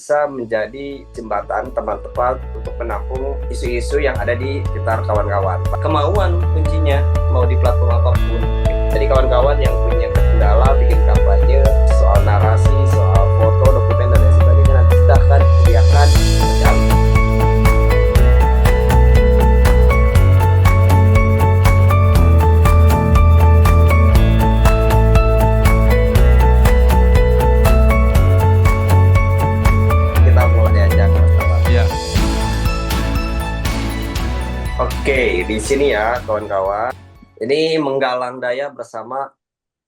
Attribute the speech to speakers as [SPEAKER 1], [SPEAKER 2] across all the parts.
[SPEAKER 1] bisa menjadi jembatan teman tepat untuk menampung isu-isu yang ada di sekitar kawan-kawan. Kemauan kuncinya, mau di platform apapun. Jadi kawan-kawan yang punya kendala bikin kampanye soal narasi, soal foto, dokumen, dan lain sebagainya, nanti kita akan sediakan kita mulai aja kawan-kawan.
[SPEAKER 2] Iya.
[SPEAKER 1] Oke, di sini ya kawan-kawan. Ini menggalang daya bersama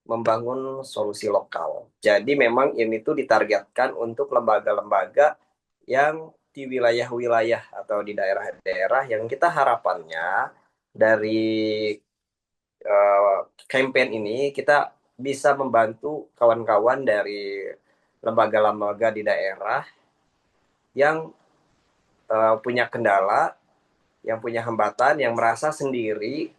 [SPEAKER 1] membangun solusi lokal. Jadi memang ini tuh ditargetkan untuk lembaga-lembaga yang di wilayah-wilayah atau di daerah-daerah yang kita harapannya dari campaign ini kita bisa membantu kawan-kawan dari lembaga-lembaga di daerah yang punya kendala, yang punya hambatan, yang merasa sendiri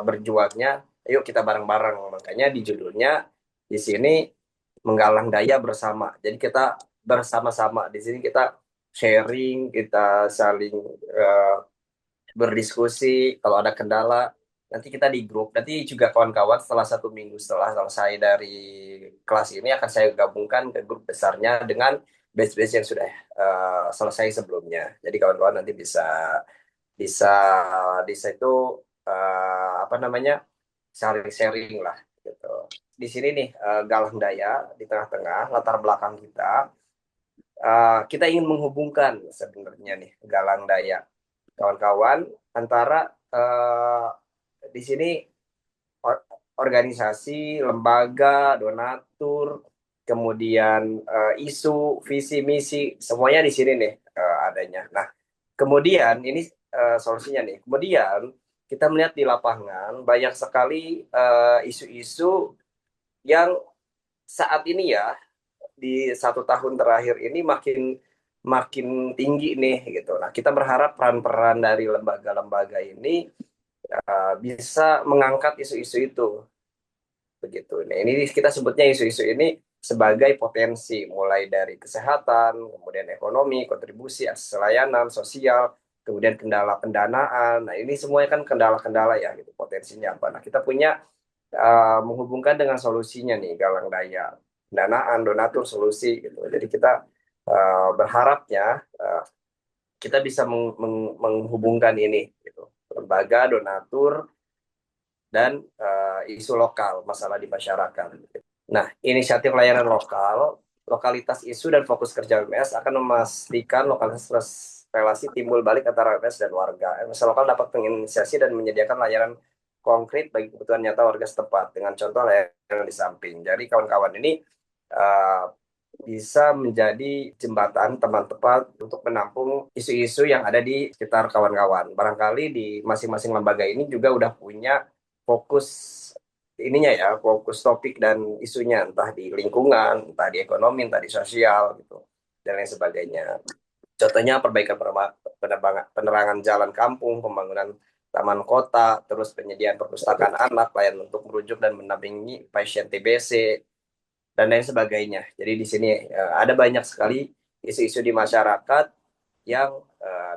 [SPEAKER 1] berjuangnya. Ayo kita bareng-bareng. Makanya di judulnya di sini menggalang daya bersama. Jadi kita bersama-sama di sini, kita sharing, kita saling berdiskusi. Kalau ada kendala, nanti kita di grup. Nanti juga kawan-kawan setelah 1 minggu setelah selesai dari kelas ini akan saya gabungkan ke grup besarnya dengan batch-batch yang sudah selesai sebelumnya. Jadi kawan-kawan nanti bisa bisa bisa itu apa namanya, sharing-sharing lah gitu. Di sini nih galang daya di tengah-tengah latar belakang kita, kita ingin menghubungkan sebenarnya nih galang daya kawan-kawan antara di sini organisasi, lembaga, donatur, kemudian isu, visi, misi, semuanya di sini nih adanya. Nah, kemudian ini solusinya nih. Kemudian kita melihat di lapangan banyak sekali isu-isu yang saat ini ya di 1 tahun terakhir ini makin makin tinggi nih gitu. Nah, kita berharap peran-peran dari lembaga-lembaga ini bisa mengangkat isu-isu itu begitu. Nah, ini kita sebutnya isu-isu ini sebagai potensi, mulai dari kesehatan, kemudian ekonomi, kontribusi, akses layanan sosial, kemudian kendala pendanaan. Nah, ini semuanya kan kendala-kendala ya gitu, potensinya apa. Nah, kita punya menghubungkan dengan solusinya nih, galang daya, pendanaan, donatur, solusi gitu. Jadi kita berharapnya kita bisa menghubungkan ini gitu. Lembaga, donatur, dan isu lokal, masalah di masyarakat. Nah, inisiatif layanan lokal, lokalitas isu dan fokus kerja WMS akan memastikan lokalitas relasi timbul balik antara WMS dan warga. WMS lokal dapat menginisiasi dan menyediakan layanan konkret bagi kebutuhan nyata warga setempat dengan contoh layanan di samping. Jadi kawan-kawan ini bisa menjadi jembatan teman tepat untuk menampung isu-isu yang ada di sekitar kawan-kawan. Barangkali di masing-masing lembaga ini juga udah punya fokus ininya ya, fokus topik dan isunya, entah di lingkungan, entah di ekonomi, entah di sosial gitu, dan lain sebagainya. Contohnya perbaikan penerangan jalan kampung, pembangunan taman kota, terus penyediaan perpustakaan anak, layanan untuk merujuk dan mendampingi pasien TBC, dan lain sebagainya. Jadi di sini ada banyak sekali isu-isu di masyarakat yang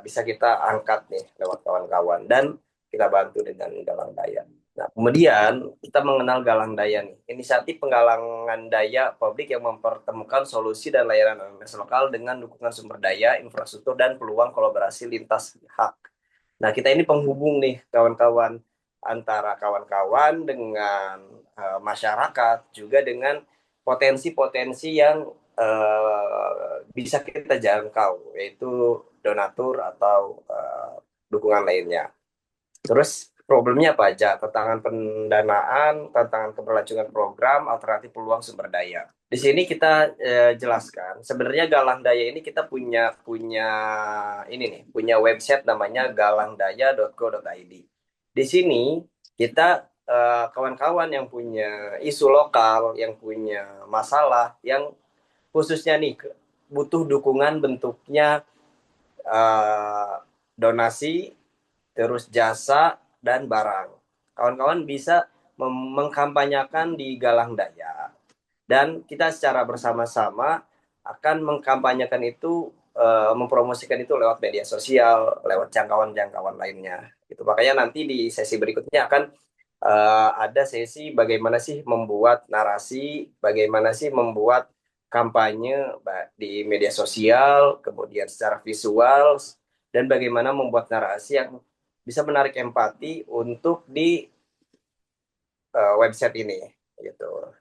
[SPEAKER 1] bisa kita angkat nih lewat kawan-kawan dan kita bantu dengan galang daya. Nah, kemudian kita mengenal galang daya nih, inisiatif penggalangan daya publik yang mempertemukan solusi dan layanan OMS lokal dengan dukungan sumber daya, infrastruktur, dan peluang kolaborasi lintas pihak. Nah, kita ini penghubung nih kawan-kawan, antara kawan-kawan dengan masyarakat, juga dengan potensi-potensi yang bisa kita jangkau, yaitu donatur atau dukungan lainnya. Terus problemnya apa aja? Tantangan pendanaan, tantangan keberlangsungan program, alternatif peluang sumber daya. Di sini kita jelaskan, sebenarnya galang daya ini kita punya ini nih, punya website namanya galangdaya.go.id. Di sini kita kawan-kawan yang punya isu lokal, yang punya masalah, yang khususnya nih butuh dukungan bentuknya donasi, terus jasa, dan barang. Kawan-kawan bisa mengkampanyakan di galang daya. Dan kita secara bersama-sama akan mengkampanyekan itu, mempromosikan itu lewat media sosial, lewat jangkauan-jangkauan lainnya. Itu makanya nanti di sesi berikutnya akan ada sesi bagaimana sih membuat narasi, bagaimana sih membuat kampanye di media sosial, kemudian secara visual, dan bagaimana membuat narasi yang bisa menarik empati untuk di website ini, gitu.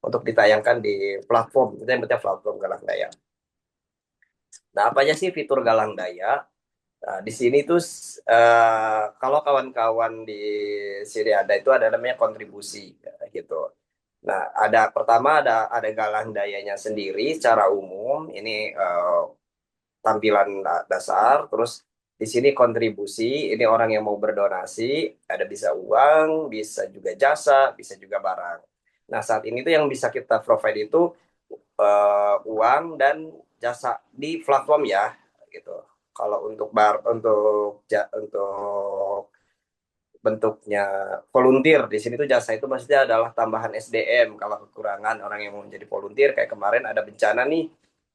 [SPEAKER 1] Untuk ditayangkan di platform, kita yang platform Galang Daya. Nah, apa aja sih fitur Galang Daya? Nah, di sini tuh kalau kawan-kawan di sini ada itu ada namanya kontribusi gitu. Nah, pertama ada galang dayanya sendiri secara umum. Ini tampilan dasar. Terus di sini kontribusi. Ini orang yang mau berdonasi. Ada bisa uang, bisa juga jasa, bisa juga barang. Nah, saat ini tuh yang bisa kita provide itu uang dan jasa di platform ya, gitu. Kalau untuk untuk bentuknya volunteer di sini tuh jasa itu maksudnya adalah tambahan SDM kalau kekurangan orang yang mau menjadi volunteer kayak kemarin ada bencana nih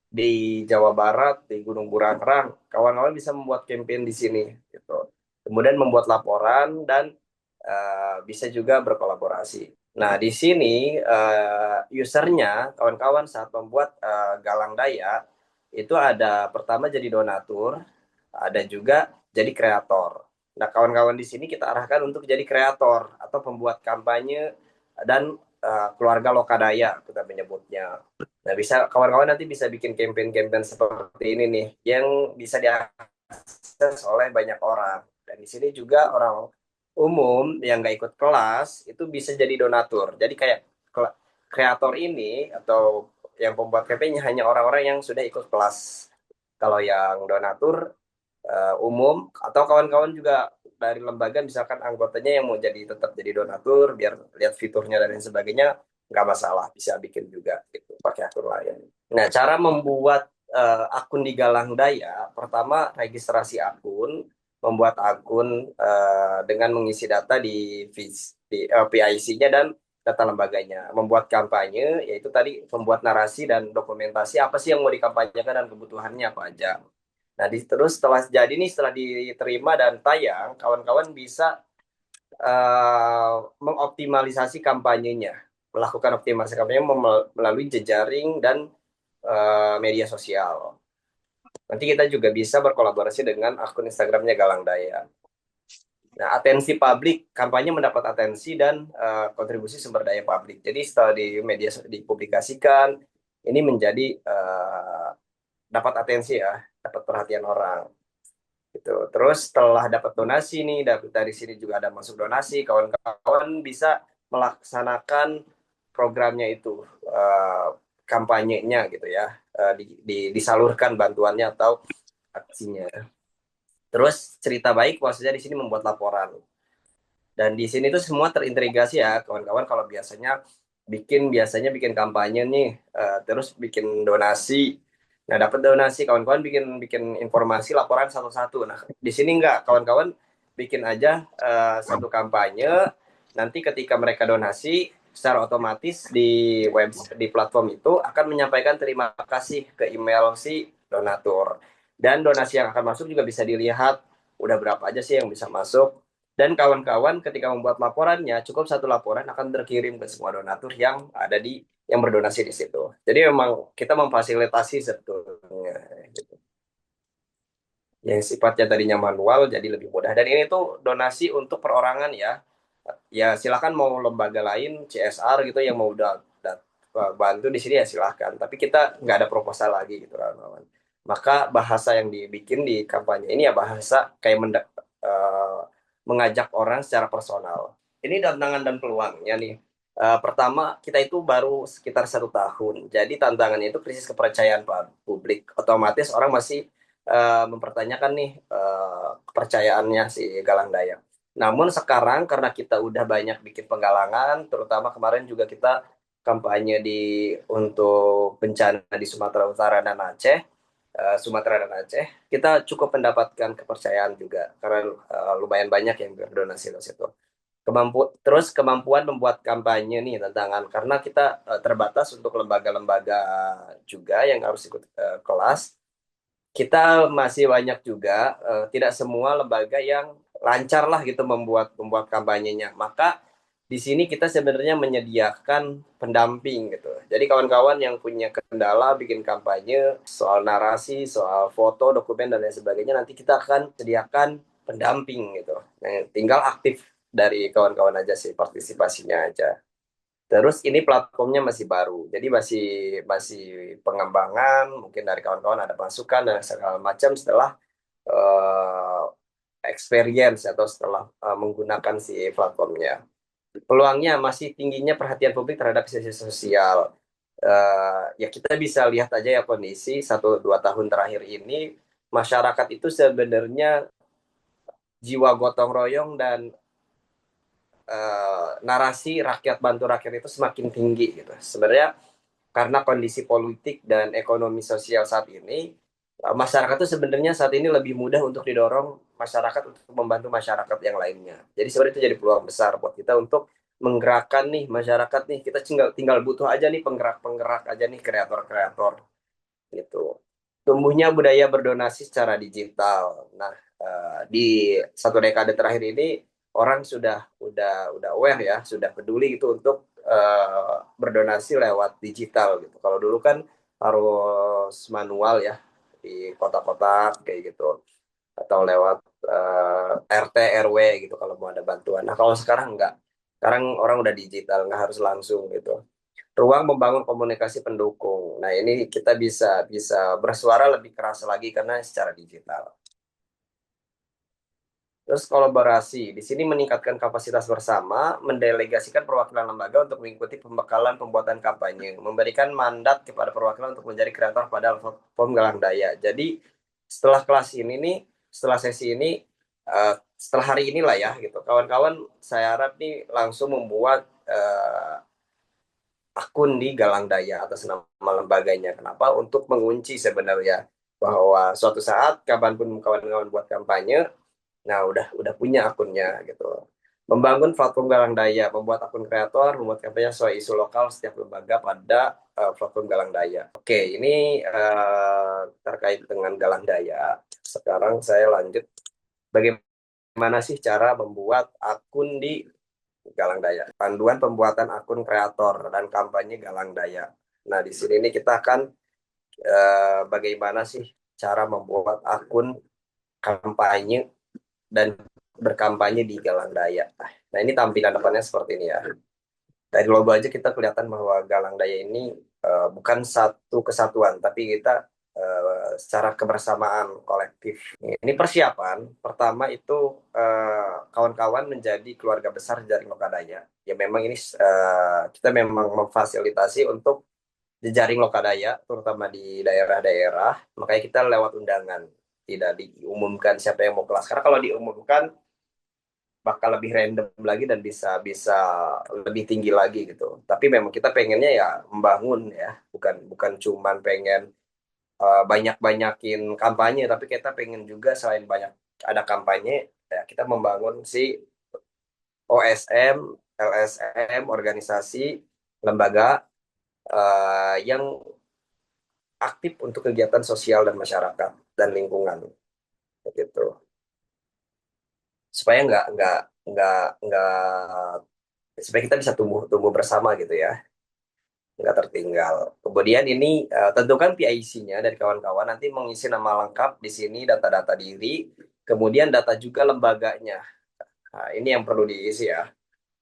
[SPEAKER 1] di Jawa Barat di Gunung Burangrang, kawan-kawan bisa membuat campaign di sini gitu, kemudian membuat laporan dan bisa juga berkolaborasi. Nah di sini usernya kawan-kawan saat membuat galang daya itu ada pertama jadi donatur, ada juga jadi kreator. Nah, kawan-kawan di sini kita arahkan untuk jadi kreator atau pembuat kampanye dan keluarga Lokadaya kita menyebutnya. Nah, bisa kawan-kawan nanti bisa bikin campaign-campaign seperti ini nih yang bisa diakses oleh banyak orang. Dan di sini juga orang umum yang nggak ikut kelas itu bisa jadi donatur. Jadi kayak kreator ini atau yang pembuat campaignnya hanya orang-orang yang sudah ikut kelas. Kalau yang donatur umum atau kawan-kawan juga dari lembaga misalkan anggotanya yang mau jadi tetap jadi donatur biar lihat fiturnya dan lain sebagainya nggak masalah bisa bikin juga gitu pakai akun lain. Nah cara membuat akun di Galang Daya pertama registrasi akun, membuat akun dengan mengisi data di PIC-nya dan data lembaganya, membuat kampanye yaitu tadi membuat narasi dan dokumentasi apa sih yang mau dikampanyekan dan kebutuhannya apa aja. Nah, terus setelah jadi nih, setelah diterima dan tayang, kawan-kawan bisa mengoptimalisasi kampanyenya, melakukan optimalisasi kampanye melalui jejaring dan media sosial. Nanti kita juga bisa berkolaborasi dengan akun Instagramnya Galang Daya. Nah, atensi publik, kampanye mendapat atensi dan kontribusi sumber daya publik. Jadi setelah di media dipublikasikan, ini menjadi dapat atensi ya, dapat perhatian orang. Gitu. Terus setelah dapat donasi nih, dari sini juga ada masuk donasi, kawan-kawan bisa melaksanakan programnya itu, kampanyenya gitu ya, disalurkan bantuannya atau aksinya. Terus cerita baik maksudnya di sini membuat laporan. Dan di sini tuh semua terintegrasi ya, kawan-kawan kalau biasanya bikin kampanye nih, terus bikin donasi. Nah, dapat donasi, kawan-kawan bikin bikin informasi laporan satu-satu. Nah, di sini enggak, kawan-kawan bikin aja satu kampanye. Nanti ketika mereka donasi, secara otomatis di platform itu akan menyampaikan terima kasih ke email si donatur. Dan donasi yang akan masuk juga bisa dilihat udah berapa aja sih yang bisa masuk. Dan kawan-kawan ketika membuat laporannya, cukup satu laporan akan terkirim ke semua donatur yang ada yang berdonasi di situ. Jadi memang kita memfasilitasi sebetulnya. Gitu. Yang sifatnya tadinya manual jadi lebih mudah. Dan ini tuh donasi untuk perorangan ya. Ya silakan mau lembaga lain, CSR gitu yang mau bantu di sini ya silahkan. Tapi kita nggak ada proposal lagi gitu kawan-kawan. Maka bahasa yang dibikin di kampanye ini ya bahasa kayak mengajak orang secara personal. Ini tantangan dan peluangnya nih. Pertama, kita itu baru sekitar 1 tahun. Jadi tantangannya itu krisis kepercayaan publik. Otomatis orang masih mempertanyakan nih kepercayaannya si Galang Daya. Namun sekarang karena kita udah banyak bikin penggalangan, terutama kemarin juga kita kampanye untuk bencana di Sumatera Utara dan Aceh, kita cukup mendapatkan kepercayaan juga karena lumayan banyak yang berdonasi ke situ. Terus kemampuan membuat kampanye nih tantangan karena kita terbatas untuk lembaga-lembaga juga yang harus ikut kelas. Kita masih banyak juga tidak semua lembaga yang lancar lah gitu membuat membuat kampanyenya. Maka di sini kita sebenarnya menyediakan pendamping gitu. Jadi kawan-kawan yang punya kendala bikin kampanye soal narasi, soal foto, dokumen dan lain sebagainya nanti kita akan sediakan pendamping gitu. Nah, tinggal aktif dari kawan-kawan aja sih partisipasinya aja. Terus ini platformnya masih baru, jadi masih masih pengembangan. Mungkin dari kawan-kawan ada masukan dan segala macam setelah eh, experience atau setelah menggunakan si platformnya. Peluangnya masih tingginya perhatian publik terhadap isu sosial. Ya kita bisa lihat aja ya kondisi 1-2 tahun terakhir ini masyarakat itu sebenarnya jiwa gotong royong dan narasi rakyat bantu rakyat itu semakin tinggi gitu. Sebenarnya karena kondisi politik dan ekonomi sosial saat ini, masyarakat itu sebenarnya saat ini lebih mudah untuk didorong masyarakat untuk membantu masyarakat yang lainnya. Jadi sebenarnya itu jadi peluang besar buat kita untuk menggerakkan nih masyarakat nih. Kita tinggal tinggal butuh aja nih penggerak-penggerak aja nih kreator-kreator gitu. Tumbuhnya budaya berdonasi secara digital. Nah, di 1 dekade terakhir ini orang udah aware ya, sudah peduli gitu untuk berdonasi lewat digital gitu. Kalau dulu kan harus manual ya di kota-kota kayak gitu atau lewat RT RW gitu kalau mau ada bantuan. Nah, kalau sekarang enggak. Sekarang orang udah digital, nggak harus langsung gitu. Ruang membangun komunikasi pendukung. Nah, ini kita bisa bisa bersuara lebih keras lagi karena secara digital. Terus kolaborasi, di sini meningkatkan kapasitas bersama, mendelegasikan perwakilan lembaga untuk mengikuti pembekalan pembuatan kampanye, memberikan mandat kepada perwakilan untuk menjadi kreator pada form galang daya. Jadi setelah kelas ini nih, setelah sesi ini, setelah hari inilah ya gitu, kawan-kawan saya harap nih langsung membuat akun di Galang Daya atas nama lembaganya. Kenapa? Untuk mengunci sebenarnya bahwa suatu saat kapanpun kawan-kawan buat kampanye, nah udah punya akunnya gitu. Membangun platform Galang Daya, membuat akun kreator, membuat kampanye sesuai isu lokal setiap lembaga pada platform Galang Daya. Oke, ini terkait dengan Galang Daya. Sekarang saya lanjut. Bagaimana sih cara membuat akun di Galang Daya? Panduan pembuatan akun kreator dan kampanye Galang Daya. Nah, di sini nih kita akan bagaimana sih cara membuat akun kampanye dan berkampanye di Galang Daya. Nah, ini tampilan depannya seperti ini ya. Dari logo aja kita kelihatan bahwa Galang Daya ini bukan satu kesatuan, tapi kita secara kebersamaan kolektif. Ini persiapan. Pertama itu kawan-kawan menjadi keluarga besar jaring Lokadaya. Ya memang ini kita memang memfasilitasi untuk jejaring Lokadaya, terutama di daerah-daerah. Makanya kita lewat undangan, tidak diumumkan siapa yang mau kelas. Karena kalau diumumkan bakal lebih random lagi dan bisa bisa lebih tinggi lagi gitu. Tapi memang kita pengennya ya membangun ya, bukan bukan cuman pengen banyak-banyakin kampanye, tapi kita pengen juga selain banyak ada kampanye, ya kita membangun si OSM, LSM, organisasi, lembaga yang aktif untuk kegiatan sosial dan masyarakat dan lingkungan gitu. Supaya nggak supaya kita bisa tumbuh tumbuh bersama gitu ya, nggak tertinggal. Kemudian ini tentukan PIC-nya dari kawan-kawan, nanti mengisi nama lengkap di sini, data-data diri, kemudian data juga lembaganya. Nah, ini yang perlu diisi ya.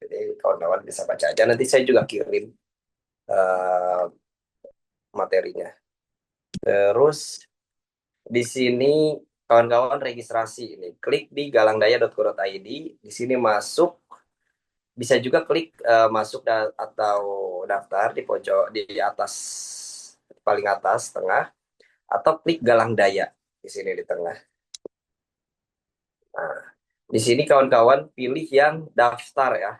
[SPEAKER 1] Jadi kawan-kawan bisa baca aja. Nanti saya juga kirim eh, materinya. Terus di sini kawan-kawan registrasi ini. Klik di galangdaya.co.id. Di sini masuk. Bisa juga klik masuk atau daftar di pojok di atas paling atas tengah atau klik Galang Daya di sini di tengah. Nah, di sini kawan-kawan pilih yang daftar ya.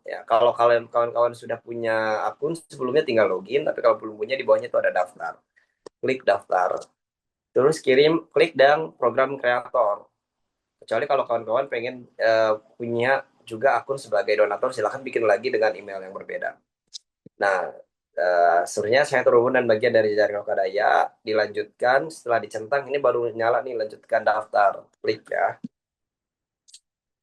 [SPEAKER 1] Ya, kalau kalian kawan-kawan sudah punya akun sebelumnya tinggal login, tapi kalau belum punya di bawahnya itu ada daftar. Klik daftar. Terus klik dan program kreator. Kecuali kalau kawan-kawan pengen punya juga akun sebagai donatur, silahkan bikin lagi dengan email yang berbeda. Nah, sebenarnya saya turun dan bagian dari jaringan Lokadaya, dilanjutkan setelah dicentang ini baru nyala nih, lanjutkan daftar, klik ya.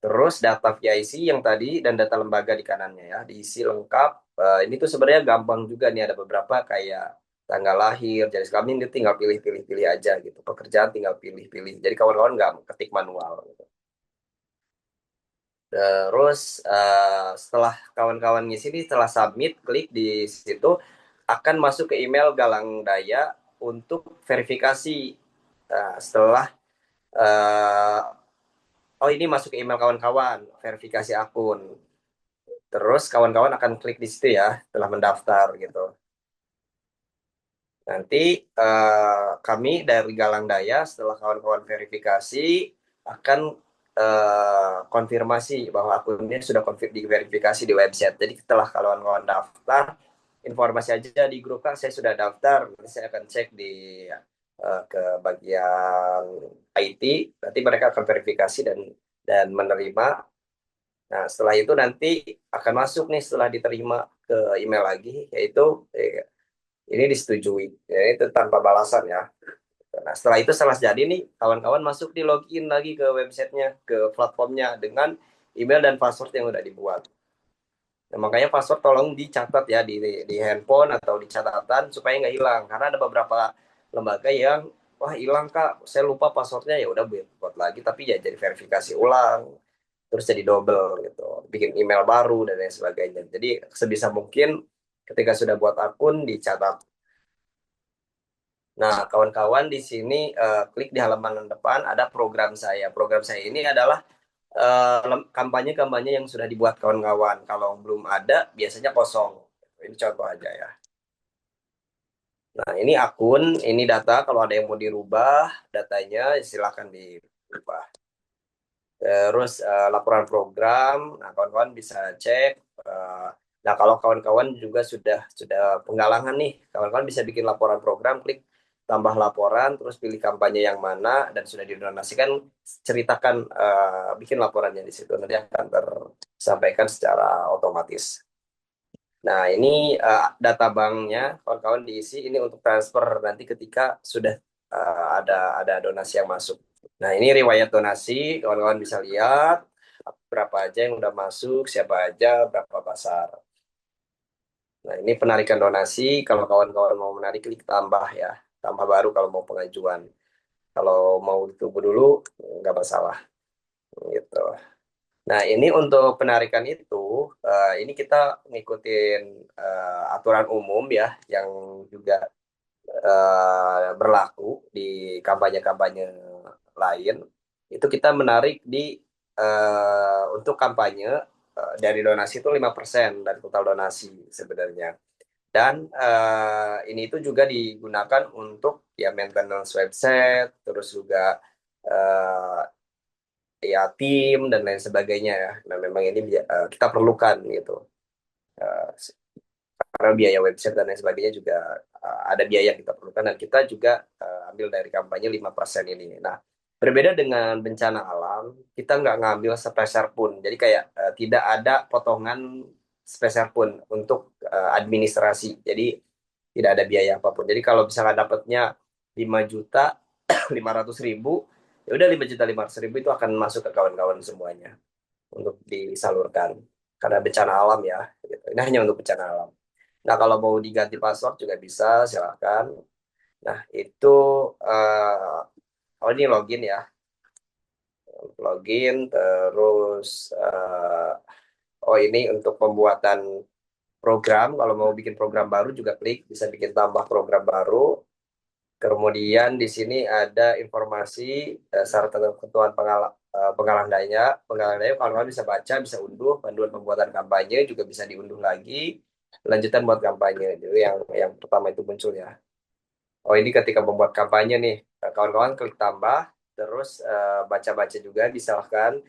[SPEAKER 1] Terus data VIC yang tadi dan data lembaga di kanannya ya, diisi lengkap. Ini tuh sebenarnya gampang juga nih, ada beberapa kayak tanggal lahir, jenis kelamin, itu tinggal pilih-pilih aja gitu. Pekerjaan tinggal pilih-pilih. Jadi kawan-kawan nggak ketik manual gitu. Terus setelah kawan-kawan ngisi ini, setelah submit, klik di situ akan masuk ke email Galang Daya untuk verifikasi. Setelah uh, oh ini masuk ke email kawan-kawan, verifikasi akun. Terus kawan-kawan akan klik di situ ya, setelah mendaftar gitu. Nanti kami dari Galang Daya setelah kawan-kawan verifikasi akan konfirmasi bahwa akunnya sudah diverifikasi di website. Jadi setelah kawan-kawan daftar, informasi aja di grup Kak, saya sudah daftar. Nanti saya akan cek di ke bagian IT. Nanti mereka akan verifikasi dan menerima. Nah, setelah itu nanti akan masuk nih setelah diterima ke email lagi, yaitu ini disetujui. Ya, itu tanpa balasan ya. Nah, setelah itu setelah jadi nih, kawan-kawan masuk di login lagi ke websitenya, ke platformnya dengan email dan password yang udah dibuat. Nah, makanya password tolong dicatat ya di handphone atau di catatan supaya nggak hilang. Karena ada beberapa lembaga yang wah hilang kak, saya lupa passwordnya, ya udah buat lagi tapi ya jadi verifikasi ulang terus jadi double gitu, bikin email baru dan lain sebagainya. Jadi sebisa mungkin ketika sudah buat akun dicatat. Nah, kawan-kawan di sini klik di halaman depan ada program saya. Program saya ini adalah kampanye-kampanye yang sudah dibuat kawan-kawan. Kalau belum ada, biasanya kosong. Ini contoh aja ya. Nah, ini akun, ini data. Kalau ada yang mau dirubah datanya, silakan dirubah. Terus laporan program, nah kawan-kawan bisa cek. Nah, kalau kawan-kawan juga sudah penggalangan nih, kawan-kawan bisa bikin laporan program, klik tambah laporan, terus pilih kampanye yang mana dan sudah didonasikan, ceritakan bikin laporannya di situ, nanti akan tersampaikan secara otomatis. Nah, ini data banknya kawan-kawan diisi ini untuk transfer nanti ketika sudah ada donasi yang masuk. Nah, ini riwayat donasi, kawan-kawan bisa lihat berapa aja yang udah masuk, siapa aja, berapa pasar. Nah, ini penarikan donasi, kalau kawan-kawan mau menarik, klik tambah ya. Tambah baru kalau mau pengajuan. Kalau mau ditunggu dulu, nggak masalah. Gitu. Nah, ini untuk penarikan itu, ini kita ngikutin aturan umum ya, yang juga berlaku di kampanye-kampanye lain. Itu kita menarik untuk kampanye dari donasi itu 5% dari total donasi sebenarnya. Dan ini itu juga digunakan untuk ya maintenance website, terus juga uh, ya tim dan lain sebagainya ya. Nah, memang ini kita perlukan gitu. Uh, karena biaya website dan lain sebagainya juga ada biaya yang kita perlukan, dan kita juga ambil dari kampanye 5% ini. Nah, berbeda dengan bencana alam, kita nggak ngambil sepeser pun. Jadi kayak tidak ada potongan sepeser pun untuk administrasi. Jadi tidak ada biaya apapun. Jadi kalau misalnya dapatnya 5 juta 500.000, ya udah 5.500.000 itu akan masuk ke kawan-kawan semuanya untuk disalurkan karena bencana alam ya gitu. Ini hanya untuk bencana alam. Nah, kalau mau diganti password juga bisa, silakan. Nah, itu oh ini login ya. Login terus oh ini untuk pembuatan program, kalau mau bikin program baru juga klik, bisa bikin tambah program baru. Kemudian di sini ada informasi syarat dan ketentuan penggalang daya. Penggalang daya kawan-kawan bisa baca, bisa unduh panduan pembuatan kampanye, juga bisa diunduh lagi. Lanjutan buat kampanye. Jadi yang pertama itu muncul ya. Oh, ini ketika membuat kampanye nih, kawan-kawan klik tambah, terus baca-baca juga disalahkan,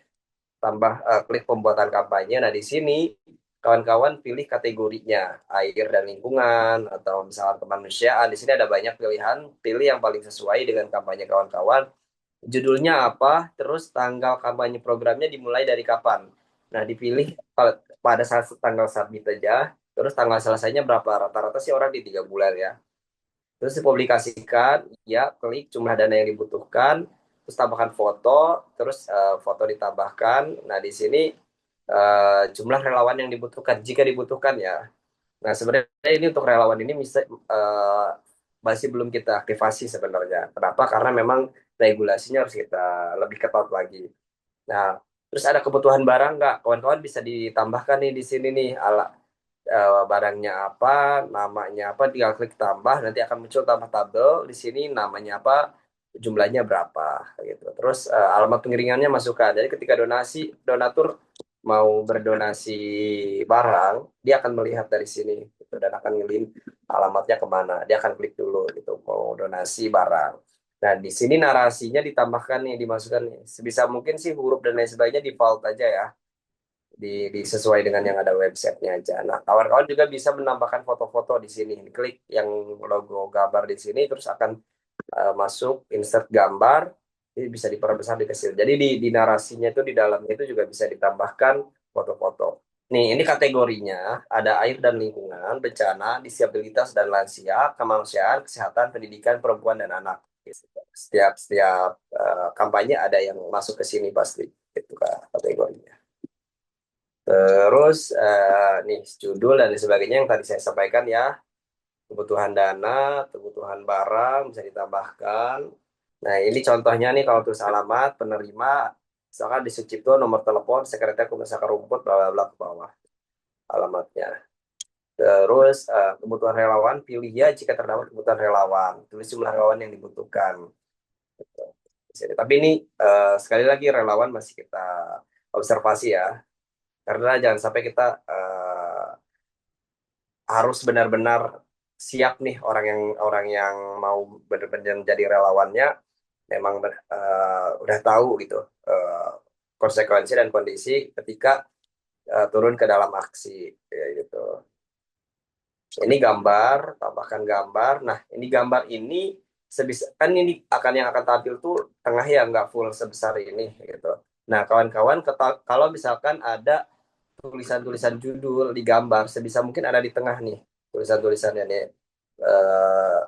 [SPEAKER 1] tambah klik pembuatan kampanye. Nah, di sini kawan-kawan pilih kategorinya, air dan lingkungan, atau misalnya kemanusiaan. Di sini ada banyak pilihan, pilih yang paling sesuai dengan kampanye kawan-kawan. Judulnya apa, terus tanggal kampanye programnya dimulai dari kapan. Nah, dipilih pada saat tanggal submit aja, terus tanggal selesainya berapa, rata-rata sih orang di 3 bulan ya. Terus dipublikasikan, ya klik jumlah dana yang dibutuhkan, terus tambahkan foto, terus foto ditambahkan. Nah, di sini jumlah relawan yang dibutuhkan jika dibutuhkan ya. Nah, sebenarnya ini untuk relawan ini masih belum kita aktifasi sebenarnya. Kenapa? Karena memang regulasinya harus kita lebih ketat lagi. Nah, terus ada kebutuhan barang nggak? Kawan-kawan bisa ditambahkan nih di sini nih barangnya apa, namanya apa, tinggal klik tambah, nanti akan muncul tambah tabel di sini namanya apa, jumlahnya berapa gitu. Terus alamat pengiringannya masukkan. Jadi ketika donatur mau berdonasi barang, dia akan melihat dari sini gitu, dan akan ngirim alamatnya kemana. Dia akan klik dulu gitu mau donasi barang. Nah, di sini narasinya ditambahkan nih, dimasukkan nih. Sebisa mungkin sih huruf dan lain sebagainya default aja ya, sesuai dengan yang ada websitenya aja. Nah, kawan-kawan juga bisa menambahkan foto-foto di sini. Klik yang logo gambar di sini, terus akan masuk insert gambar, ini bisa diperbesar, dikecil. Jadi di narasinya itu, di dalamnya itu juga bisa ditambahkan foto-foto. Nih, ini kategorinya ada air dan lingkungan, bencana, disabilitas dan lansia, kemanusiaan, kesehatan, pendidikan, perempuan dan anak. Setiap setiap kampanye ada yang masuk ke sini pasti, itu kategorinya. Terus nih judul dan sebagainya yang tadi saya sampaikan ya, kebutuhan dana, kebutuhan barang bisa ditambahkan. Nah, ini contohnya nih kalau tulis alamat penerima, misalkan di Sucipto nomor telepon sekretariat Komisi Akar Rumput bla bla bla ke bawah alamatnya. Terus kebutuhan relawan, pilih ya jika terdapat kebutuhan relawan. Tulis jumlah relawan yang dibutuhkan. Tapi ini sekali lagi relawan masih kita observasi ya, karena jangan sampai kita harus benar-benar siap nih, orang yang mau benar-benar jadi relawannya memang udah tahu gitu eh, konsekuensi dan kondisi ketika turun ke dalam aksi ya, gitu. Ini gambar, tambahkan gambar. Nah, ini gambar ini sebisa kan ini yang akan tampil tuh tengah ya, nggak full sebesar ini gitu. Nah, kawan-kawan, kalau misalkan ada tulisan-tulisan judul di gambar, sebisa mungkin ada di tengah nih tulisan-tulisannya nih. eh,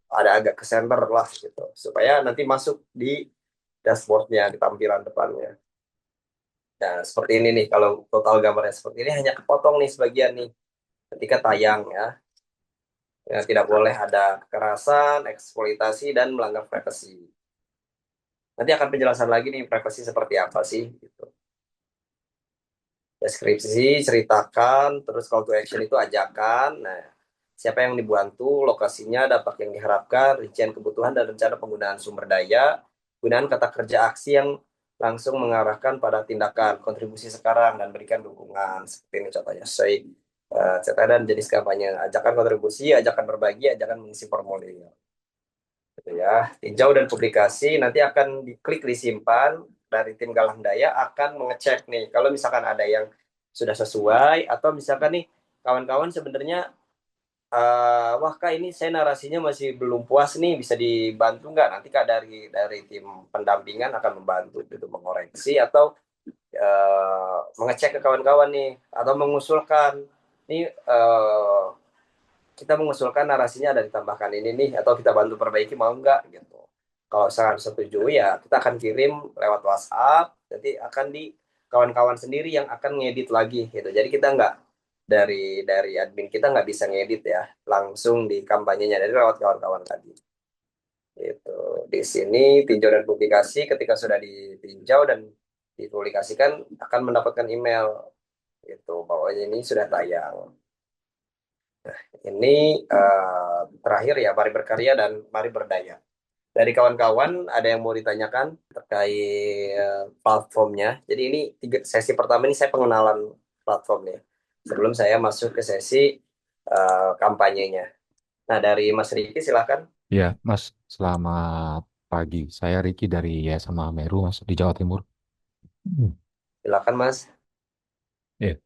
[SPEAKER 1] ada agak ke center lah gitu, supaya nanti masuk di dashboardnya, di tampilan depannya. Nah, seperti ini nih, kalau total gambarnya seperti ini hanya kepotong nih sebagian nih ketika tayang ya. Ya, tidak boleh ada kekerasan, eksploitasi, dan melanggar privasi. Nanti akan penjelasan lagi nih privasi seperti apa sih gitu. Deskripsi, ceritakan, terus call to action itu ajakan. Nah, siapa yang dibantu, lokasinya, dampak yang diharapkan, rincian kebutuhan dan rencana penggunaan sumber daya, gunaan kata kerja aksi yang langsung mengarahkan pada tindakan, kontribusi sekarang dan berikan dukungan. Seperti ini contohnya, saya dan jenis kampanye, ajakan kontribusi, ajakan berbagi, ajakan mengisi formulir. Gitu ya. Tinjau dan publikasi nanti akan diklik disimpan, dari tim Galang Daya akan mengecek nih kalau misalkan ada yang sudah sesuai, atau misalkan nih kawan-kawan sebenarnya wah kak, ini saya narasinya masih belum puas nih, bisa dibantu nggak, nanti kak dari tim pendampingan akan membantu itu mengoreksi atau mengecek ke kawan-kawan nih, atau mengusulkan nih kita mengusulkan narasinya ada ditambahkan ini nih, atau kita bantu perbaiki, mau nggak gitu. Kalau sangat setuju ya kita akan kirim lewat WhatsApp, nanti akan di kawan-kawan sendiri yang akan ngedit lagi gitu. Jadi kita nggak, dari admin kita nggak bisa ngedit ya, langsung di kampanyenya dari lewat kawan-kawan tadi. Itu di sini tinjau dan publikasi, ketika sudah ditinjau dan dipublikasikan akan mendapatkan email itu bahwa ini sudah tayang. Ini terakhir ya, mari berkarya dan mari berdaya. Dari kawan-kawan ada yang mau ditanyakan terkait platformnya. Jadi ini sesi pertama ini saya pengenalan platformnya, sebelum saya masuk ke sesi kampanyenya. Nah, dari Mas Riki silahkan.
[SPEAKER 2] Ya, Mas, selamat pagi. Saya Ricky dari Yayasan Mahameru, Mas, di Jawa Timur. Hmm.
[SPEAKER 1] Silakan Mas.
[SPEAKER 2] Ya,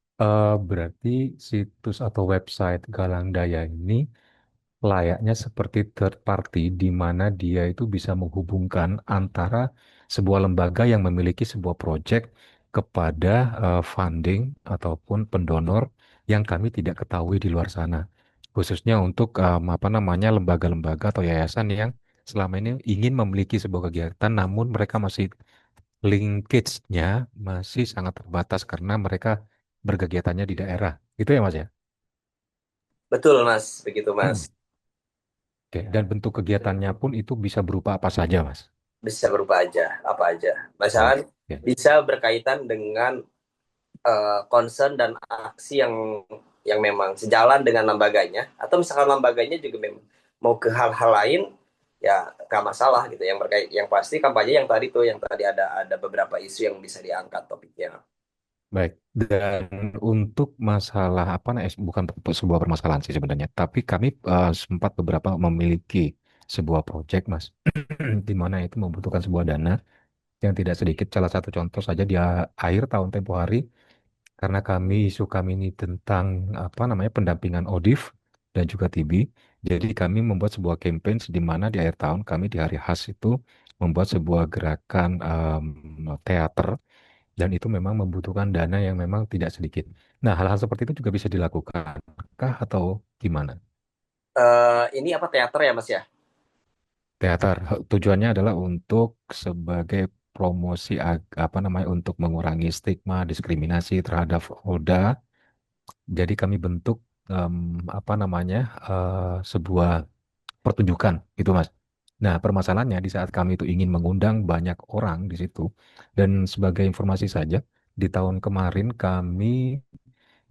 [SPEAKER 2] berarti situs atau website Galang Daya ini layaknya seperti third party di mana dia itu bisa menghubungkan antara sebuah lembaga yang memiliki sebuah project kepada funding ataupun pendonor yang kami tidak ketahui di luar sana. Khususnya untuk apa namanya lembaga-lembaga atau yayasan yang selama ini ingin memiliki sebuah kegiatan, namun mereka masih linkage-nya masih sangat terbatas karena mereka berkegiatannya di daerah. Itu ya Mas ya?
[SPEAKER 1] Betul Mas, begitu Mas.
[SPEAKER 2] Mm. Oke, dan bentuk kegiatannya pun itu bisa berupa apa saja Mas?
[SPEAKER 1] Bisa berupa aja, apa aja.
[SPEAKER 2] Oh,
[SPEAKER 1] Misalkan
[SPEAKER 2] oke.
[SPEAKER 1] bisa berkaitan dengan concern dan aksi yang memang sejalan dengan lembaganya, atau misalkan lembaganya juga memang mau ke hal-hal lain, ya gak masalah gitu. Yang berkait, yang pasti kampanye yang tadi tuh, yang tadi ada beberapa isu yang bisa diangkat topiknya.
[SPEAKER 2] Baik, dan untuk masalah apa nah, bukan sebuah permasalahan sih sebenarnya, tapi kami sempat beberapa memiliki sebuah proyek, Mas, di mana itu membutuhkan sebuah dana yang tidak sedikit. Salah satu contoh saja di akhir tahun tempo hari, karena isu kami ini tentang apa namanya pendampingan ODIF dan juga TB, jadi kami membuat sebuah campaign di mana di akhir tahun kami di hari khas itu membuat sebuah gerakan teater dan itu memang membutuhkan dana yang memang tidak sedikit. Nah, hal-hal seperti itu juga bisa dilakukan kah atau gimana?
[SPEAKER 1] Ini apa, teater ya Mas ya?
[SPEAKER 2] Teater tujuannya adalah untuk sebagai promosi apa namanya untuk mengurangi stigma diskriminasi terhadap Oda. Jadi kami bentuk em, apa namanya sebuah pertunjukan gitu Mas. Nah, permasalahannya di saat kami itu ingin mengundang banyak orang di situ dan sebagai informasi saja di tahun kemarin kami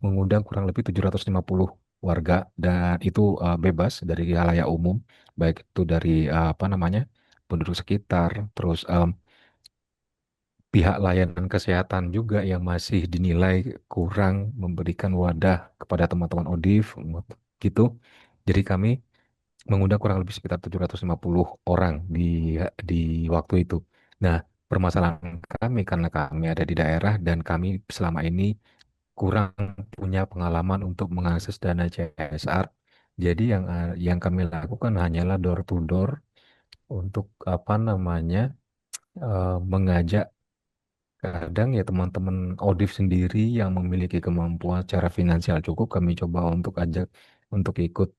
[SPEAKER 2] mengundang kurang lebih 750 warga dan itu bebas dari halayak umum, baik itu dari apa namanya penduduk sekitar, terus pihak layanan kesehatan juga yang masih dinilai kurang memberikan wadah kepada teman-teman ODIF gitu. Jadi kami mengundang kurang lebih sekitar 750 orang di waktu itu. Nah, permasalahan kami karena kami ada di daerah dan kami selama ini kurang punya pengalaman untuk mengakses dana CSR. Jadi yang kami lakukan hanyalah door to door untuk apa namanya mengajak kadang ya teman-teman Odif sendiri yang memiliki kemampuan secara finansial cukup kami coba untuk ajak untuk ikut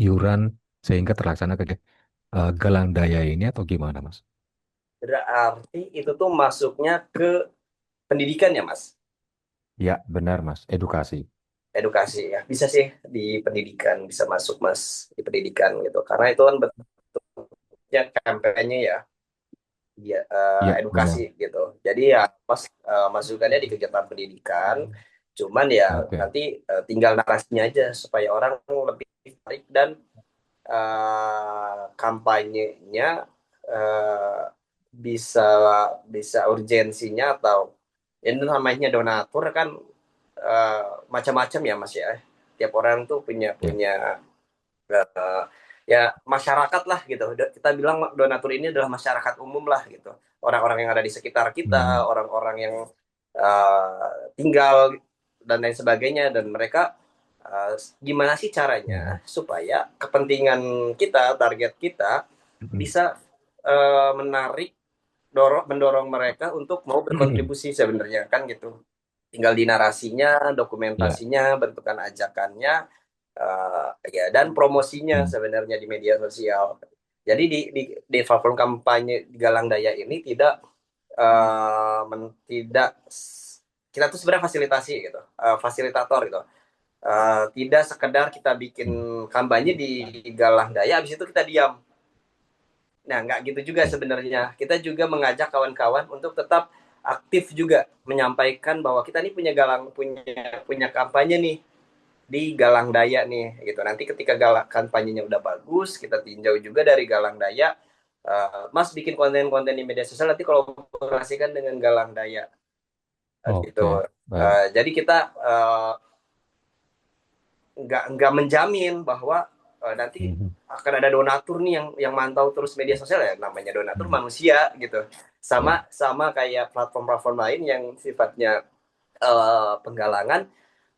[SPEAKER 2] iuran sehingga terlaksana ke galang daya ini atau gimana Mas?
[SPEAKER 1] Berarti itu tuh masuknya ke pendidikan ya Mas?
[SPEAKER 2] Ya benar Mas, edukasi.
[SPEAKER 1] Edukasi ya. Bisa sih di pendidikan, bisa masuk Mas di pendidikan gitu. Karena itu kan bentuknya kampanye ya, dia
[SPEAKER 2] Ya
[SPEAKER 1] edukasi
[SPEAKER 2] benar.
[SPEAKER 1] gitu. Jadi ya Mas, masukannya di kegiatan pendidikan. Cuman ya
[SPEAKER 2] Oke.
[SPEAKER 1] nanti tinggal narasinya aja supaya orang lebih tertarik, dan kampanyenya eh, bisa bisa urgensinya, atau ini namanya donatur kan eh, macam-macam ya Mas ya. Tiap orang tuh punya
[SPEAKER 2] Ya.
[SPEAKER 1] punya eh, ya masyarakat lah gitu. Kita bilang donatur ini adalah masyarakat umum lah gitu. Orang-orang yang ada di sekitar kita,
[SPEAKER 2] Mhm.
[SPEAKER 1] orang-orang yang tinggal dan lain sebagainya, dan mereka gimana sih caranya
[SPEAKER 2] Mhm.
[SPEAKER 1] supaya kepentingan kita, target kita
[SPEAKER 2] Mhm.
[SPEAKER 1] bisa menarik, mendorong mereka untuk mau berkontribusi sebenarnya kan gitu. Tinggal di narasinya,
[SPEAKER 2] Ya.
[SPEAKER 1] dokumentasinya, bentukan ajakannya, ya, dan promosinya
[SPEAKER 2] Mhm.
[SPEAKER 1] sebenarnya di media sosial. Jadi di platform kampanye di Galang Daya ini tidak tidak kita tuh sebenarnya fasilitasi gitu, fasilitator gitu. Tidak sekedar kita bikin
[SPEAKER 2] Mhm.
[SPEAKER 1] kampanye di Galang Daya, habis itu kita diam. Nah, nggak gitu juga
[SPEAKER 2] Ya.
[SPEAKER 1] sebenarnya. Kita juga mengajak kawan-kawan untuk tetap aktif juga menyampaikan bahwa kita ini punya punya kampanye nih di Galang Daya nih gitu. Nanti ketika kampanyenya udah bagus, kita tinjau juga dari Galang Daya. Mas bikin konten-konten di media sosial nanti kalau kolaborasikan dengan Galang Daya gitu.
[SPEAKER 2] Oke. Baik.
[SPEAKER 1] Jadi kita nggak menjamin bahwa nanti
[SPEAKER 2] Mhm.
[SPEAKER 1] akan ada donatur nih yang mantau terus media sosial, ya namanya donatur
[SPEAKER 2] Mhm.
[SPEAKER 1] manusia gitu.
[SPEAKER 2] Ya.
[SPEAKER 1] Sama kayak platform-platform lain yang sifatnya penggalangan,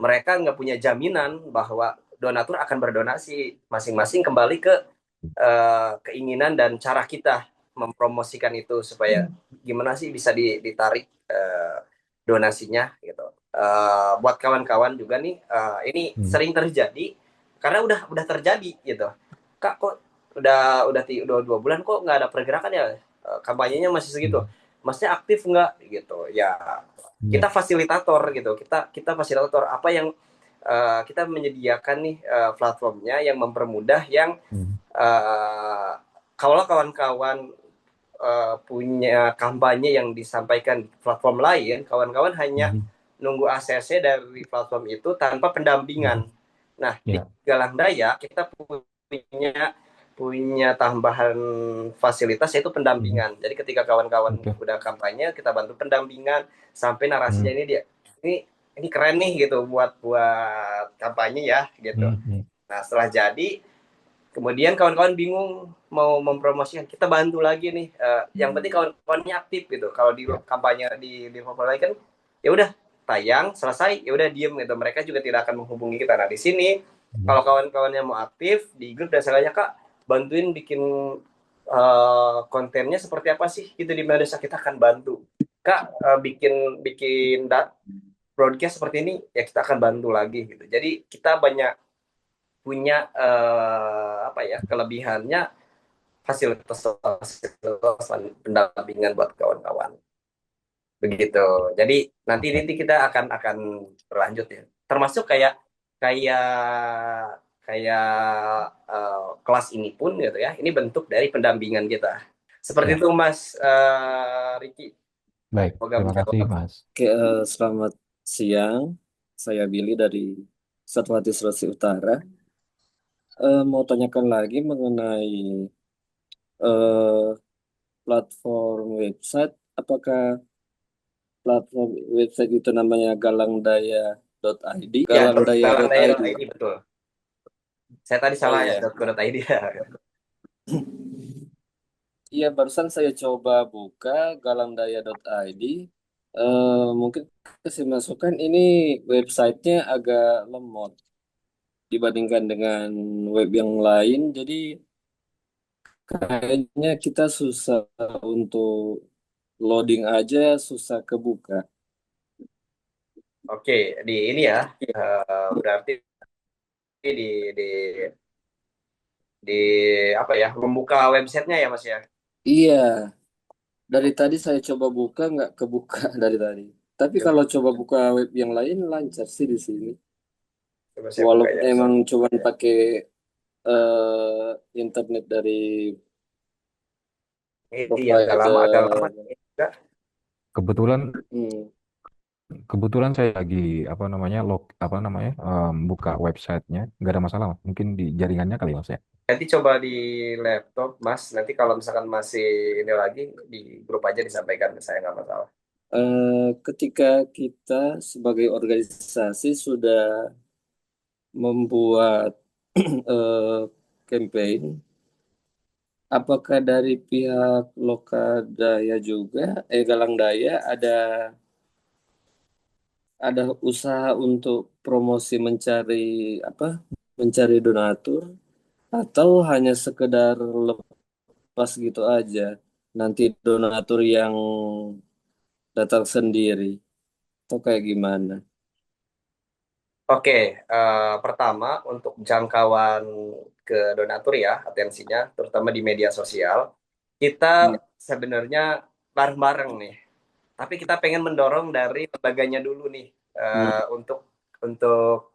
[SPEAKER 1] mereka nggak punya jaminan bahwa donatur akan berdonasi. Masing-masing kembali ke keinginan dan cara kita mempromosikan itu, supaya gimana sih bisa ditarik donasinya gitu. Buat kawan-kawan juga nih, ini
[SPEAKER 2] Hmm.
[SPEAKER 1] sering terjadi karena udah terjadi gitu. Kak, kok udah 2 bulan kok nggak ada pergerakan ya, kampanyenya masih segitu.
[SPEAKER 2] Hmm.
[SPEAKER 1] Masnya aktif nggak gitu? Ya
[SPEAKER 2] Iya.
[SPEAKER 1] kita fasilitator gitu. Kita fasilitator apa yang kita menyediakan nih platformnya yang mempermudah yang
[SPEAKER 2] Hmm.
[SPEAKER 1] kalau kawan-kawan punya kampanye yang disampaikan di platform lain, kawan-kawan hanya
[SPEAKER 2] Hmm.
[SPEAKER 1] nunggu ACC dari platform itu tanpa
[SPEAKER 2] Hmm.
[SPEAKER 1] pendampingan. Nah, di
[SPEAKER 2] Ya.
[SPEAKER 1] Galang Daya kita punya punya tambahan fasilitas yaitu
[SPEAKER 2] Hmm.
[SPEAKER 1] pendampingan. Jadi ketika kawan-kawan
[SPEAKER 2] Oke.
[SPEAKER 1] udah kampanye, kita bantu pendampingan sampai narasinya
[SPEAKER 2] Hmm.
[SPEAKER 1] ini dia ini keren nih gitu buat buat kampanye ya gitu.
[SPEAKER 2] Hmm. Hmm.
[SPEAKER 1] Nah, setelah jadi kemudian kawan-kawan bingung mau mempromosikan, kita bantu lagi nih. Yang penting kawan-kawannya aktif gitu. Kalau di
[SPEAKER 2] Ya.
[SPEAKER 1] kampanye di Papua lagi kan, ya udah tayang selesai, ya udah diem gitu. Mereka juga tidak akan menghubungi kita. Nah di sini
[SPEAKER 2] Hmm.
[SPEAKER 1] kalau kawan-kawannya mau aktif di grup dan sebagainya, kak bantuin bikin kontennya seperti apa sih gitu di media sosial, kita akan bantu. Kak bikin bikin broadcast seperti ini ya kita akan bantu lagi gitu. Jadi kita banyak punya apa ya kelebihannya fasilitas pendampingan buat kawan-kawan begitu. Jadi
[SPEAKER 2] Oke.
[SPEAKER 1] nanti kita akan berlanjut ya. Termasuk kayak kayak kayak kelas ini pun gitu ya. Ini bentuk dari pendampingan kita. Seperti
[SPEAKER 2] Ya.
[SPEAKER 1] itu Mas Riki.
[SPEAKER 2] Baik.
[SPEAKER 1] Semoga
[SPEAKER 2] Terima kasih,
[SPEAKER 1] menjawab.
[SPEAKER 2] Mas.
[SPEAKER 3] Oke, selamat siang. Saya Billy dari Satuati Sulawesi Utara. Mau tanyakan lagi mengenai eh, platform website. Apakah platform website itu namanya galangdaya.id?
[SPEAKER 1] Ya,
[SPEAKER 3] Galangdaya.id.
[SPEAKER 1] galandaya.id betul. Saya tadi
[SPEAKER 3] Oh
[SPEAKER 1] salah ya,
[SPEAKER 3] iya.
[SPEAKER 1] .co.id ya.
[SPEAKER 3] Iya, barusan saya coba buka galangdaya.id. Mungkin kasih masukan ini websitenya agak lemot dibandingkan dengan web yang lain. Jadi kayaknya kita susah untuk loading aja, susah kebuka.
[SPEAKER 1] Oke, di ini ya, berarti di di apa ya, membuka websitenya ya Mas ya.
[SPEAKER 3] Iya, dari tadi saya coba buka nggak kebuka dari tadi. Tapi
[SPEAKER 1] Coba,
[SPEAKER 3] kalau coba buka web yang lain lancar sih di sini.
[SPEAKER 1] coba saya buka
[SPEAKER 3] Walaupun
[SPEAKER 1] ya.
[SPEAKER 3] emang cuma pakai internet dari
[SPEAKER 1] Iya, agak lama
[SPEAKER 3] provider.
[SPEAKER 1] juga.
[SPEAKER 2] Kebetulan
[SPEAKER 3] Hmm.
[SPEAKER 2] kebetulan saya lagi apa namanya buka websitenya, nggak ada masalah, Mas. Mungkin di jaringannya kali, Mas ya.
[SPEAKER 1] Nanti coba di laptop Mas. Nanti kalau misalkan masih ini lagi di grup aja disampaikan ke saya nggak masalah.
[SPEAKER 3] Ketika kita sebagai organisasi sudah membuat eh, campaign, apakah dari pihak Lokadaya juga, Galang Daya ada usaha untuk promosi mencari apa, mencari donatur atau hanya sekedar lepas gitu aja, nanti donatur yang datang sendiri atau kayak gimana?
[SPEAKER 1] Oke, pertama untuk jangkauan ke donatur ya, atensinya, terutama di media sosial, kita
[SPEAKER 3] Hmm.
[SPEAKER 1] sebenarnya bareng-bareng nih. Tapi kita pengen mendorong dari lembaganya dulu nih,
[SPEAKER 3] Hmm.
[SPEAKER 1] untuk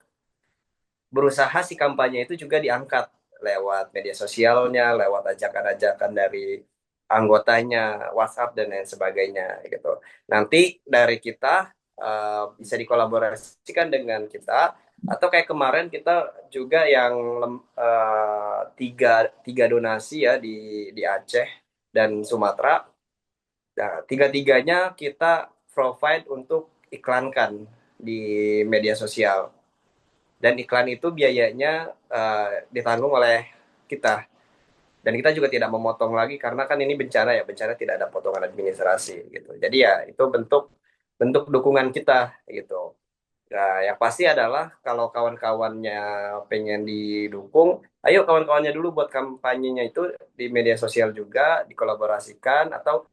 [SPEAKER 1] berusaha si kampanye itu juga diangkat lewat media sosialnya, lewat ajakan-ajakan dari anggotanya, WhatsApp dan lain sebagainya gitu. Nanti dari kita bisa dikolaborasikan dengan kita atau kayak kemarin kita juga yang tiga donasi ya di Aceh dan Sumatera. Nah, tiga-tiganya kita provide untuk iklankan di media sosial dan iklan itu biayanya ditanggung oleh kita dan kita juga tidak memotong lagi karena kan ini bencana ya, bencana tidak ada potongan administrasi gitu, jadi ya itu bentuk bentuk dukungan kita gitu. Nah yang pasti adalah kalau kawan-kawannya pengen didukung, ayo kawan-kawannya dulu buat kampanyenya itu di media sosial juga dikolaborasikan atau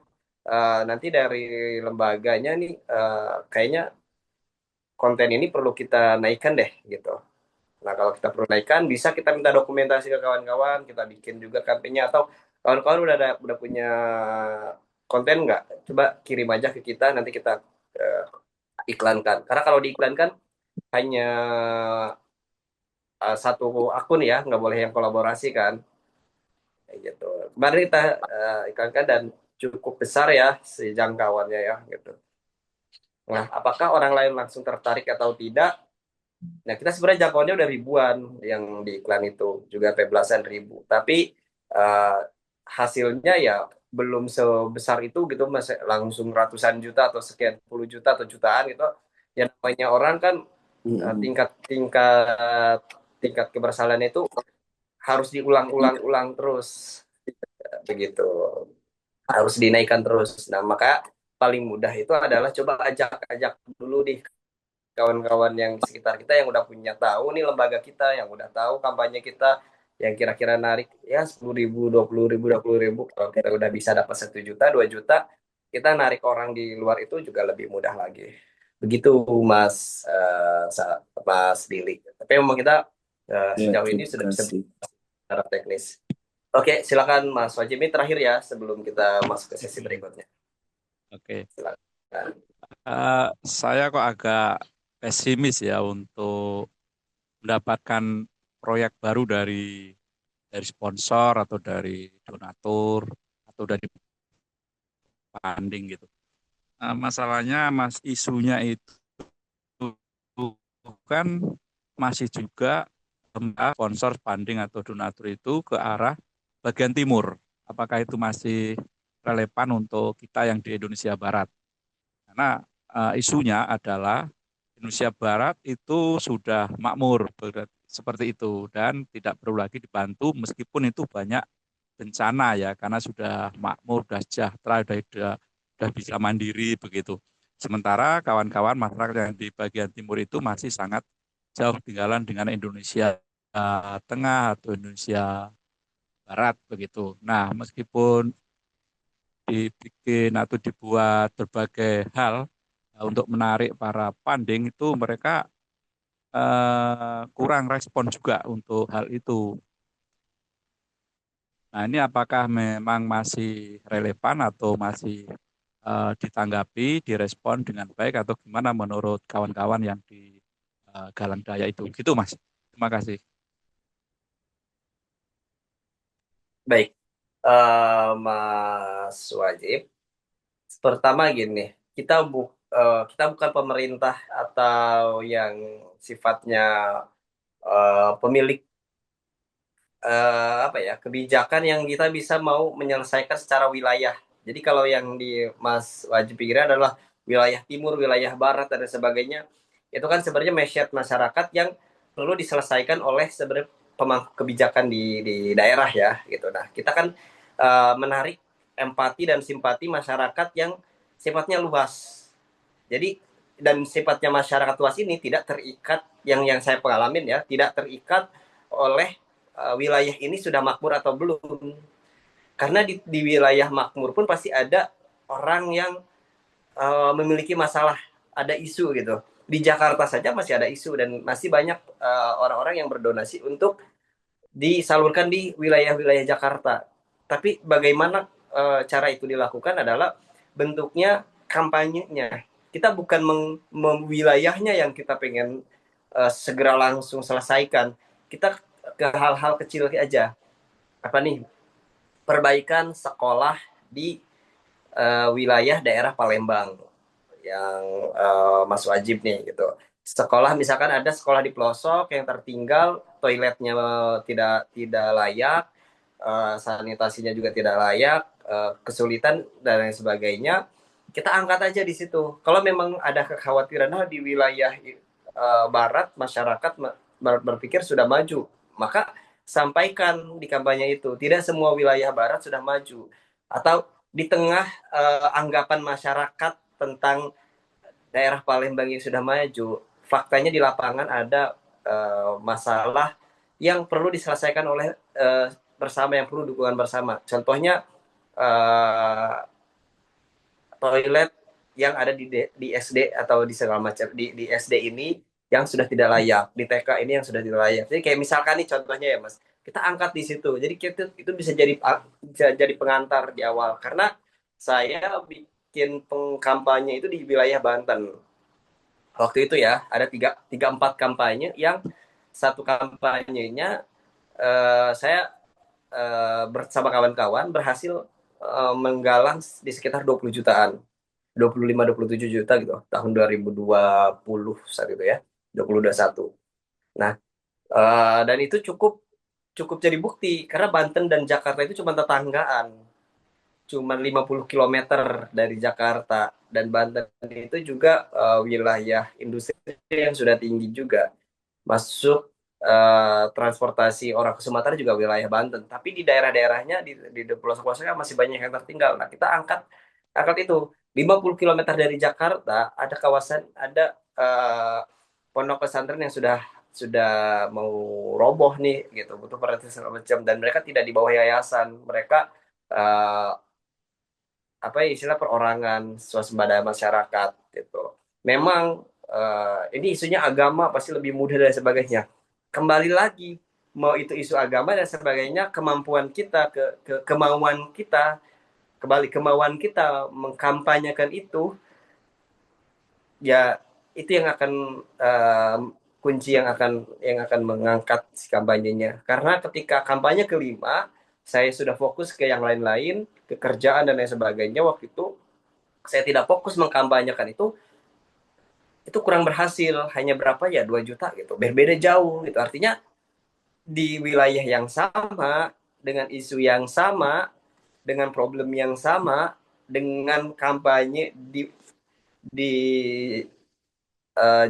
[SPEAKER 1] nanti dari lembaganya nih kayaknya konten ini perlu kita naikkan deh gitu. Nah, kalau kita perlu naikkan, bisa kita minta dokumentasi ke kawan-kawan, kita bikin juga kampanye atau kawan-kawan udah punya konten nggak? Coba kirim aja ke kita, nanti kita eh, iklankan. Karena kalau diiklankan hanya satu akun ya, nggak boleh yang kolaborasi kan, kayak gitu. Kemarin kita iklankan dan cukup besar ya si jangkauannya ya, gitu. Nah, apakah orang lain langsung tertarik atau tidak? Nah, kita sebenarnya jangkauannya udah ribuan yang di iklan itu, juga sampai belasan ribu. Tapi uh, hasilnya ya belum sebesar itu gitu, masih langsung ratusan juta atau sekian puluh juta atau jutaan gitu. Yang namanya orang kan
[SPEAKER 3] Mm-mm.
[SPEAKER 1] tingkat tingkat tingkat kebersalaan itu harus diulang-ulang-ulang terus, begitu. Harus dinaikkan terus. Nah, maka paling mudah itu adalah coba ajak-ajak dulu di kawan-kawan yang di sekitar kita yang udah punya tahu nih lembaga kita, yang udah tahu kampanye kita, yang kira-kira narik ya 10.000, 20.000, 20.000. Kalau kita udah bisa dapat 1 juta, 2 juta, kita narik orang di luar itu juga lebih mudah lagi. Begitu Mas Mas Billy. Tapi memang kita
[SPEAKER 3] Ya,
[SPEAKER 1] sejauh ini
[SPEAKER 3] terima
[SPEAKER 1] sudah bisa
[SPEAKER 3] kasih.
[SPEAKER 1] secara teknis. Oke, silakan Mas Wajib ini terakhir ya sebelum kita masuk ke sesi berikutnya.
[SPEAKER 4] Oke.
[SPEAKER 1] Silakan.
[SPEAKER 4] Saya kok agak pesimis ya untuk mendapatkan proyek baru dari sponsor atau dari donatur atau dari funding gitu. Masalahnya mas isunya itu kan masih juga sponsor funding atau donatur itu ke arah bagian timur. Apakah itu masih relevan untuk kita yang di Indonesia Barat? Karena isunya adalah Indonesia Barat itu sudah makmur seperti itu dan tidak perlu lagi dibantu meskipun itu banyak bencana ya karena sudah makmur, sudah sejahtera, sudah bisa mandiri begitu. Sementara kawan-kawan masyarakat yang di bagian timur itu masih sangat jauh ketinggalan dengan Indonesia Tengah atau Indonesia Barat begitu. Nah, meskipun dibikin atau dibuat berbagai hal untuk menarik para funding itu mereka kurang respon juga untuk hal itu. Nah, ini apakah memang masih relevan atau masih ditanggapi, direspon dengan baik atau gimana menurut kawan-kawan yang di Galang Daya itu? Gitu, Mas. Terima kasih.
[SPEAKER 1] Baik, Mas Wajib. Pertama gini, kita bukan pemerintah atau yang sifatnya pemilik apa ya kebijakan yang kita bisa mau menyelesaikan secara wilayah. Jadi kalau yang di Mas Wajib pikirnya adalah wilayah timur, wilayah barat dan sebagainya, itu kan sebenarnya masyarakat yang perlu diselesaikan oleh sebenarnya pemangku kebijakan di daerah ya gitu. Nah kita kan menarik empati dan simpati masyarakat yang sifatnya luas. Jadi dan sifatnya masyarakat luas ini tidak terikat yang saya pengalamin ya, tidak terikat oleh wilayah ini sudah makmur atau belum. Karena di wilayah makmur pun pasti ada orang yang memiliki masalah, ada isu gitu. Di Jakarta saja masih ada isu dan masih banyak orang-orang yang berdonasi untuk disalurkan di wilayah-wilayah Jakarta. Tapi bagaimana cara itu dilakukan adalah bentuknya kampanyenya. Kita bukan wilayahnya yang kita pengen segera langsung selesaikan. Kita ke hal-hal kecil aja. Apa nih? Perbaikan sekolah di wilayah daerah Palembang yang Mas Wajib nih gitu. Sekolah misalkan ada sekolah di pelosok yang tertinggal, toiletnya tidak tidak layak, sanitasinya juga tidak layak, kesulitan dan lain sebagainya. Kita angkat aja di situ. Kalau memang ada kekhawatiran di wilayah barat masyarakat berpikir sudah maju, maka sampaikan di kampanye itu. Tidak semua wilayah barat sudah maju. Atau di tengah anggapan masyarakat tentang daerah Palembang yang sudah maju, faktanya di lapangan ada masalah yang perlu diselesaikan oleh bersama, yang perlu dukungan bersama. Contohnya toilet yang ada di SD atau di segala macam di SD ini yang sudah tidak layak, di TK ini yang sudah tidak layak. Jadi kayak misalkan nih contohnya ya Mas, kita angkat di situ. Jadi itu bisa jadi pengantar di awal karena saya bikin kampanye itu di wilayah Banten. Waktu itu ya ada 3-4 kampanye yang satu kampanyenya saya bersama kawan-kawan berhasil menggalang di sekitar 20 jutaan. 25-27 juta gitu tahun 2020 saat itu ya 2021. Nah dan itu cukup jadi bukti karena Banten dan Jakarta itu cuma tetanggaan, cuma 50 km dari Jakarta, dan Banten itu juga wilayah industri yang sudah tinggi juga, masuk transportasi orang ke Sumatera juga wilayah Banten, tapi di daerah-daerahnya di pelosok-pelosoknya masih banyak yang tertinggal. Nah kita angkat itu 50 km dari Jakarta ada kawasan, ada pondok pesantren yang sudah mau roboh nih gitu, butuh perhatian macam, dan mereka tidak di bawah yayasan, mereka apa ya, istilah perorangan swasembada masyarakat gitu. Memang ini isunya agama pasti lebih mudah dan sebagainya. Kembali lagi, mau itu isu agama dan sebagainya, kemampuan kita, kemauan kita, kemauan kita mengkampanyekan itu, ya itu yang akan kunci yang akan mengangkat si kampanyenya. Karena ketika kampanye kelima, saya sudah fokus ke yang lain-lain, ke kerjaan dan lain sebagainya. Waktu itu saya tidak fokus mengkampanyekan itu kurang berhasil. Hanya berapa ya, 2 juta gitu. Berbeda jauh gitu. Artinya di wilayah yang sama, dengan isu yang sama, dengan problem yang sama, dengan kampanye di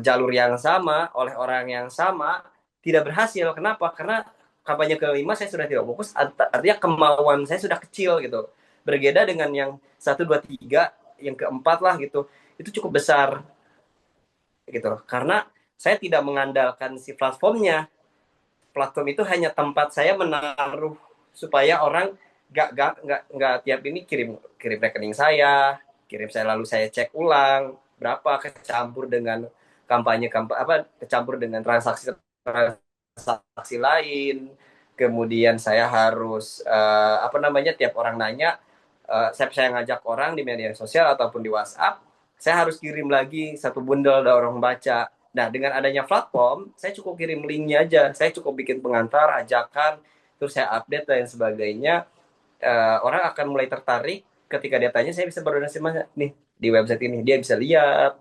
[SPEAKER 1] jalur yang sama, oleh orang yang sama, tidak berhasil. Kenapa? Karena kampanye kelima saya sudah tidak fokus, artinya kemauan saya sudah kecil gitu. Berbeda dengan yang 1, 2, 3, yang keempat lah gitu, itu cukup besar gitu. Karena saya tidak mengandalkan si platformnya. Platform itu hanya tempat saya menaruh supaya orang nggak tiap ini kirim rekening saya, lalu saya cek ulang berapa, kecampur dengan kecampur dengan transaksi lain. Kemudian saya harus tiap orang nanya, saya ngajak orang di media sosial ataupun di WhatsApp, saya harus kirim lagi satu bundel dan orang baca. Nah, dengan adanya platform, saya cukup kirim linknya aja, saya cukup bikin pengantar, ajakan, terus saya update dan sebagainya. Orang akan mulai tertarik ketika dia tanya, saya bisa berdonasi mana nih di website ini, dia bisa lihat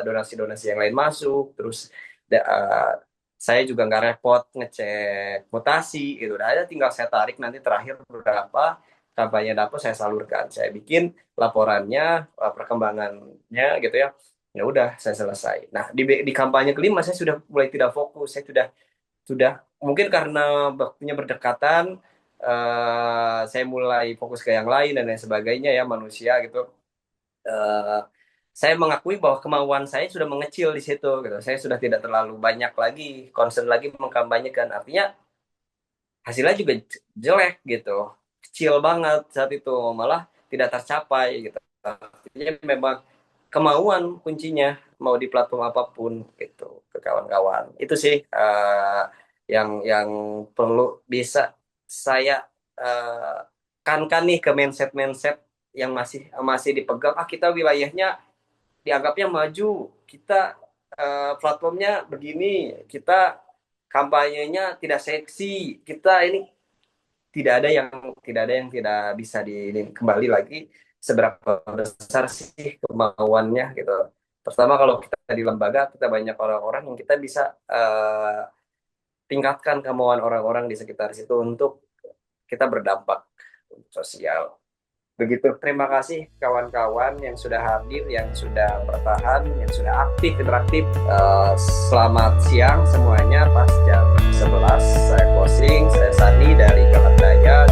[SPEAKER 1] donasi-donasi yang lain masuk, terus saya juga nggak repot ngecek mutasi gitu, ada tinggal saya tarik nanti terakhir berapa kampanye dapat, saya salurkan, saya bikin laporannya, perkembangannya gitu ya, ya udah saya selesai. Nah di kampanye kelima saya sudah mulai tidak fokus, saya sudah mungkin karena waktunya berdekatan, saya mulai fokus ke yang lain dan lain sebagainya ya, manusia gitu. Saya mengakui bahwa kemauan saya sudah mengecil di situ gitu. Saya sudah tidak terlalu banyak lagi concern lagi mengkampanyekan, artinya hasilnya juga jelek gitu, kecil banget saat itu, malah tidak tercapai gitu. Artinya memang kemauan kuncinya, mau di platform apapun gitu, ke kawan-kawan. Itu sih yang perlu bisa saya kankan nih ke mindset yang masih dipegang. Kita wilayahnya dianggapnya maju, kita platformnya begini, kita kampanyenya tidak seksi, kita ini tidak ada yang tidak bisa kembali lagi seberapa besar sih kemauannya gitu. Pertama, kalau kita di lembaga, kita banyak orang-orang yang kita bisa tingkatkan kemauan orang-orang di sekitar situ untuk kita berdampak sosial. Begitu. Terima kasih kawan-kawan yang sudah hadir, yang sudah bertahan, yang sudah aktif, interaktif. Selamat siang semuanya. Pas jam 11 saya closing. Saya Sani dari Galat Daya.